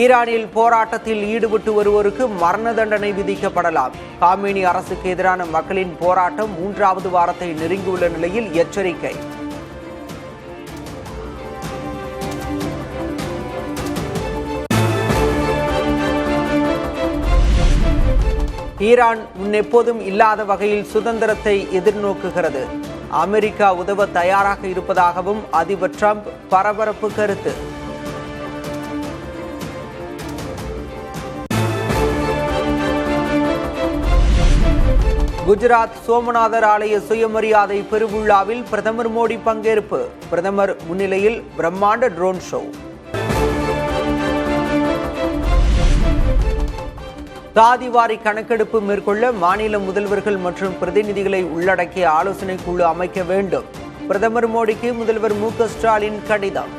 ஈரானில் போராட்டத்தில் ஈடுபட்டு வருவோருக்கு மரண தண்டனை விதிக்கப்படலாம். காமேனி அரசுக்கு எதிரான மக்களின் போராட்டம் 3வது வாரத்தை நெருங்கியுள்ள நிலையில் எச்சரிக்கை. ஈரான் முன்னெப்போதும் இல்லாத வகையில் சுதந்திரத்தை எதிர்நோக்குகிறது. அமெரிக்கா உதவ தயாராக இருப்பதாகவும் அதிபர் டிரம்ப் பரபரப்பு கருத்து. குஜராத் சோமநாதர் ஆலய சுயமரியாதை பெருவிழாவில் பிரதமர் மோடி பங்கேற்பு. பிரதமர் முன்னிலையில் பிரம்மாண்ட ட்ரோன் ஷோ. சாதிவாரி கணக்கெடுப்பு மேற்கொள்ள மாநில முதல்வர்கள் மற்றும் பிரதிநிதிகளை உள்ளடக்கிய ஆலோசனை குழு அமைக்க வேண்டும். பிரதமர் மோடிக்கு முதல்வர் மு.க. ஸ்டாலின் கடிதம்.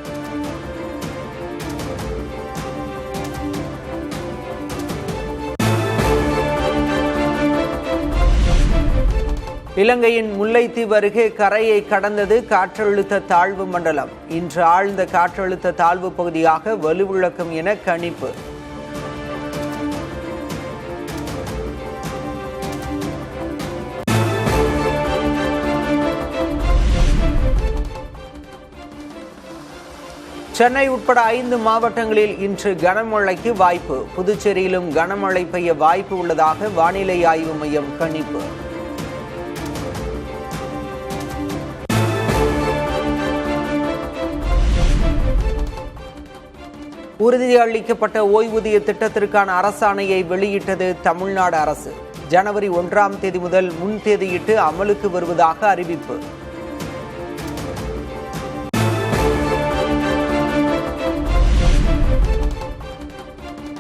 இலங்கையின் முல்லைத்தீவு அருகே கரையை கடந்தது காற்றழுத்த தாழ்வு மண்டலம். இன்று ஆழ்ந்த காற்றழுத்த தாழ்வு பகுதியாக வலுவிழக்கும் என கணிப்பு. சென்னை உட்பட 5 மாவட்டங்களில் இன்று கனமழைக்கு வாய்ப்பு. புதுச்சேரியிலும் கனமழை பெய்ய வாய்ப்பு உள்ளதாக வானிலை ஆய்வு மையம் கணிப்பு. உறுதியளிக்கப்பட்ட ஓய்வூதிய திட்டத்திற்கான அரசாணையை வெளியிட்டது தமிழ்நாடு அரசு. ஜனவரி 1ஆம் தேதி முதல் முன்தேதியிட்டு அமலுக்கு வருவதாக அறிவிப்பு.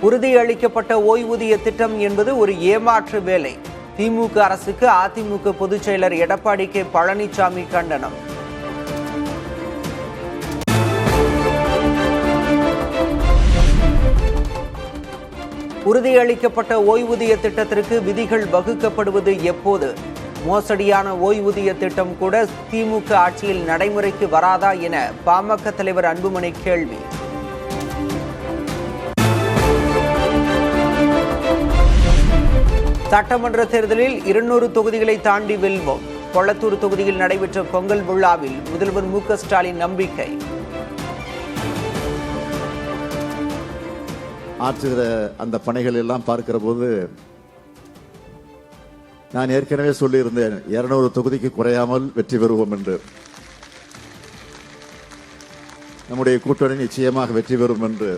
உறுதியளிக்கப்பட்ட ஓய்வூதிய திட்டம் என்பது ஒரு ஏமாற்று வேலை. திமுக அரசுக்கு அதிமுக பொதுச் செயலர் எடப்பாடி கே. பழனிசாமி கண்டனம். உறுதியளிக்கப்பட்ட ஓய்வூதிய திட்டத்திற்கு விதிகள் வகுக்கப்படுவது எப்போது? மோசடியான ஓய்வூதிய திட்டம் கூட திமுக ஆட்சியில் நடைமுறைக்கு வராதா என பாமக தலைவர் அன்புமணி கேள்வி. சட்டமன்ற தேர்தலில் 200 தொகுதிகளை தாண்டி வெல்வோம். கொளத்தூர் தொகுதியில் நடைபெற்ற பொங்கல் விழாவில் முதல்வர் மு.க. ஸ்டாலின் நம்பிக்கை. ஆற்றுகிற அந்த பணிகள் எல்லாம் பார்க்கிற போது நான் ஏற்கனவே சொல்லியிருந்தேன், 200 தொகுதிக்கு குறையாமல் வெற்றி பெறுவோம் என்று. நம்முடைய கூட்டணி நிச்சயமாக வெற்றி பெறும் என்று.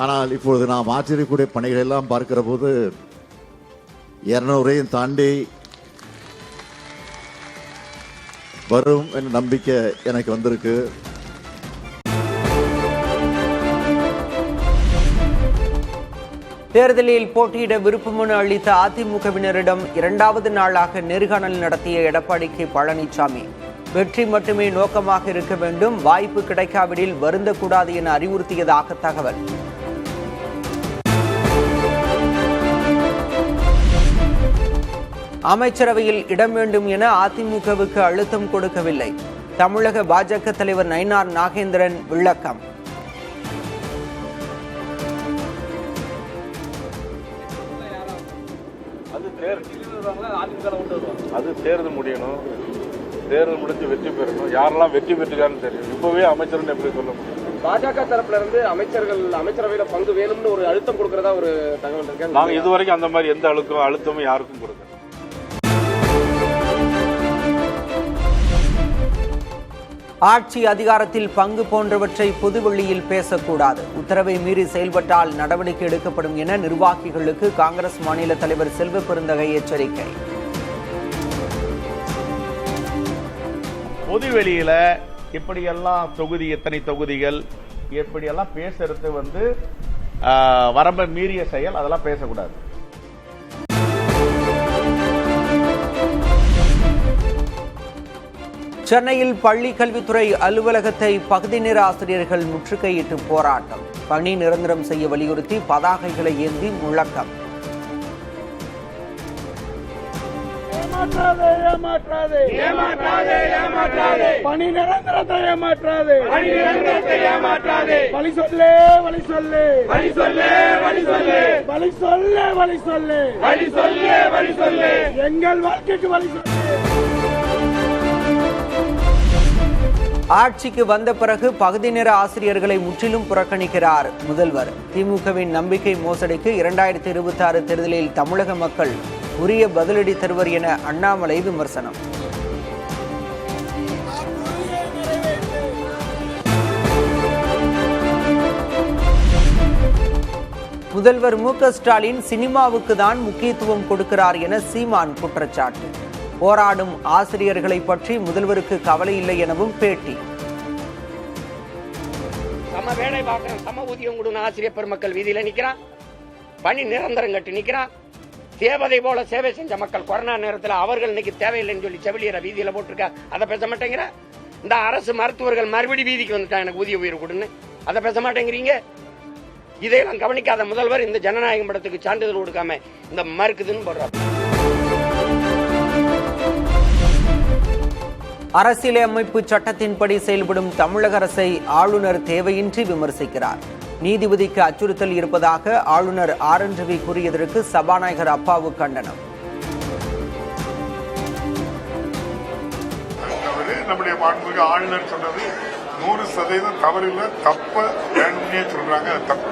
ஆனால் இப்பொழுது நாம் ஆற்றிருக்கக்கூடிய பணிகள் எல்லாம் பார்க்கிற போது 200ஐயும் தாண்டி வரும் என்ற நம்பிக்கை எனக்கு வந்திருக்கு. தேர்தலில் போட்டியிட விருப்பமனு அளித்த அதிமுகவினரிடம் 2வது நாளாக நேர்காணல் நடத்திய எடப்பாடி கே. பழனிசாமி, வெற்றி மட்டுமே நோக்கமாக இருக்க வேண்டும், வாய்ப்பு கிடைக்காவிடில் வருந்தக்கூடாது என அறிவுறுத்தியதாக தகவல். அமைச்சரவையில் இடம் வேண்டும் என அதிமுகவுக்கு அழுத்தம் கொடுக்கவில்லை. தமிழக பாஜக தலைவர் நயினார் நாகேந்திரன் விளக்கம். அது தேர்தல் முடியணும், தேர்தல் முடிஞ்சு வெற்றி பெறணும். யாரெல்லாம் வெற்றி பெற்றுக்கான்னு தெரியும். இப்பவே அமைச்சர் எப்படி சொல்ல முடியும்? பாஜக தரப்புல இருந்து அமைச்சரவையில பங்கு வேணும்னு ஒரு அழுத்தம் கொடுக்கறதா ஒரு தகவல் இருக்கு. நாங்க இதுவரைக்கும் அந்த மாதிரி எந்த அழுத்தமும் யாருக்கும் கொடுக்கல. ஆட்சி அதிகாரத்தில் பங்கு போன்றவற்றை பொதுவெளியில் பேசக்கூடாது. உத்தரவை மீறி செயல்பட்டால் நடவடிக்கை எடுக்கப்படும் என நிர்வாகிகளுக்கு காங்கிரஸ் மாநில தலைவர் செல்வ பெருந்தகை எச்சரிக்கை. பொதுவெளியில இப்படியெல்லாம் தொகுதி, எத்தனை தொகுதிகள், எப்படியெல்லாம் பேசுறது வரம்பை மீறிய செயல். அதெல்லாம் பேசக்கூடாது. சென்னையில் பள்ளி கல்வித்துறை அலுவலகத்தை பகுதி நேர ஆசிரியர்கள் முற்றுகையிட்டு போராட்டம். பணி நிரந்தரம் செய்ய வலியுறுத்தி பதாகைகளை ஏந்தி முழக்கம். ஏமாற்றாதே ஏமாற்றாதே ஏமாற்றாதே ஏமாற்றாதே பணி நிரந்தரத்தை ஏமாற்றாதே பணி நிரந்தரத்தை ஏமாற்றாதே வழி சொல்லே வழி சொல்லே வழி சொல்லே வழி சொல்லே வழி சொல்லே வழி சொல்லே வழி சொல்லே வழி சொல்லே எங்கள் வாழ்க்கைக்கு வழி சொல்லே. ஆட்சிக்கு வந்த பிறகு பகுதி நேர ஆசிரியர்களை முற்றிலும் புறக்கணிக்கிறார் முதல்வர். திமுகவின் நம்பிக்கை மோசடிக்கு 2026 தேர்தலில் தமிழக மக்கள் உரிய பதிலடி தருவர் என அண்ணாமலை விமர்சனம். முதல்வர் மு.க. ஸ்டாலின் சினிமாவுக்கு தான் முக்கியத்துவம் கொடுக்கிறார் என சீமான் குற்றச்சாட்டு. போராடும் ஆசிரியர்களை பற்றி முதல்வருக்கு கவலை இல்லை எனவும் பேட்டி. சம வேலை பார்க்கிறோம், சம ஊதியம் கொடுன ஆசிரியர் பெருமக்கள் வீதியில நிக்கிறான், பணி நிரந்தரம் கட்டி நிக்கிறான். தேவதை போல சேவை செஞ்ச மக்கள் கொரோனா நேரத்தில் அவர்கள் இன்னைக்கு தேவையில்லைன்னு சொல்லி செவிலியரை வீதியில போட்டிருக்கா, அதை பேச மாட்டேங்கிற. இந்த அரசு மருத்துவர்கள் மறுபடி வீதிக்கு வந்துட்டான், எனக்கு ஊதிய உயர்வு கொடுன்னு, அதை பேச மாட்டேங்கிறீங்க. இதையெல்லாம் கவனிக்காத முதல்வர் இந்த ஜனநாயகம் படத்துக்கு சான்றிதழ் கொடுக்காம இந்த மறுக்குதுன்னு போடுறாரு. அரசியலமைப்பு சட்டத்தின்படி செயல்படும் தமிழக அரசை ஆளுநர் தேவையின்றி விமர்சிக்கிறார். நீதிபதிக்கு அச்சுறுத்தல் இருப்பதாக ஆளுநர் ஆர்.என். ரவி கூறியதற்கு சபாநாயகர் அப்பாவு கண்டனம். நம்முடைய மாண்புமிகு ஆளுநர் சொன்னது 100% தவறில்லை, தப்ப வேணும்னே சொல்றாங்க, தப்பு.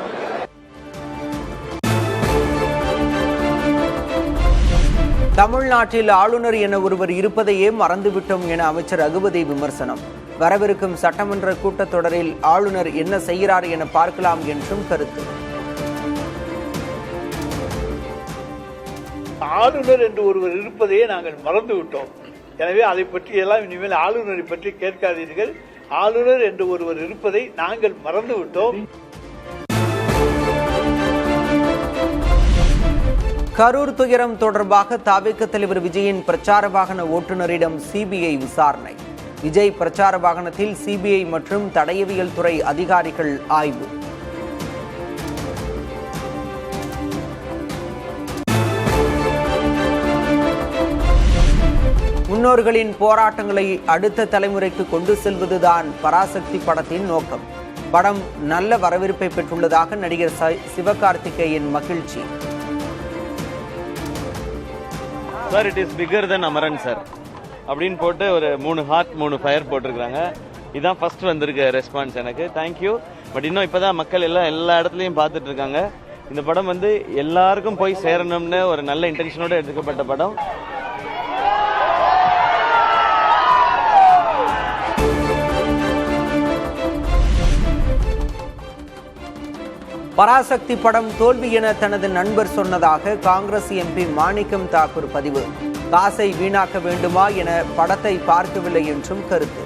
தமிழ்நாட்டில் ஆளுநர் என ஒருவர் இருப்பதையே மறந்துவிட்டோம் என அமைச்சர் ரகுபதி விமர்சனம். வரவிருக்கும் சட்டமன்ற கூட்டத்தொடரில் ஆளுநர் என்ன செய்கிறார் என பார்க்கலாம் என்றும் கருத்து. ஆளுநர் என்று ஒருவர் இருப்பதையே நாங்கள் மறந்துவிட்டோம். எனவே அதை பற்றி எல்லாம் இனிமேல் ஆளுநரை பற்றி கேட்காதீர்கள். ஆளுநர் என்று ஒருவர் இருப்பதை நாங்கள் மறந்துவிட்டோம். கரூர் துயரம் தொடர்பாக தவிக தலைவர் விஜயின் பிரச்சார வாகன ஓட்டுநரிடம் சிபிஐ விசாரணை. விஜய் பிரச்சார வாகனத்தில் சிபிஐ மற்றும் தடயவியல் துறை அதிகாரிகள் ஆய்வு. முன்னோர்களின் போராட்டங்களை அடுத்த தலைமுறைக்கு கொண்டு செல்வதுதான் பராசக்தி படத்தின் நோக்கம். படம் நல்ல வரவேற்பை பெற்றுள்ளதாக நடிகர் சிவகார்த்திகேயன் மகிழ்ச்சி. Sir, it is bigger then Amaran sir அப்படின்னு போட்டு ஒரு 3 ஹார்ட் 3 ஃபயர் போட்டிருக்காங்க. இதுதான் ஃபர்ஸ்ட் வந்திருக்க ரெஸ்பான்ஸ் எனக்கு. தேங்க்யூ. பட் இன்னும் இப்போதான் மக்கள் எல்லா இடத்துலையும் பார்த்துட்டு இருக்காங்க. இந்த படம் எல்லாருக்கும் போய் சேரணும்னு ஒரு நல்ல இன்டென்ஷனோட எடுக்கப்பட்ட படம். பராசக்தி படம் தோல்வி என தனது நண்பர் சொன்னதாக காங்கிரஸ் எம்பி மாணிக்கம் தாக்கூர் பதிவு. காசை வீணாக்க வேண்டுமா என படத்தை பார்க்கவில்லை என்றும் கருத்து.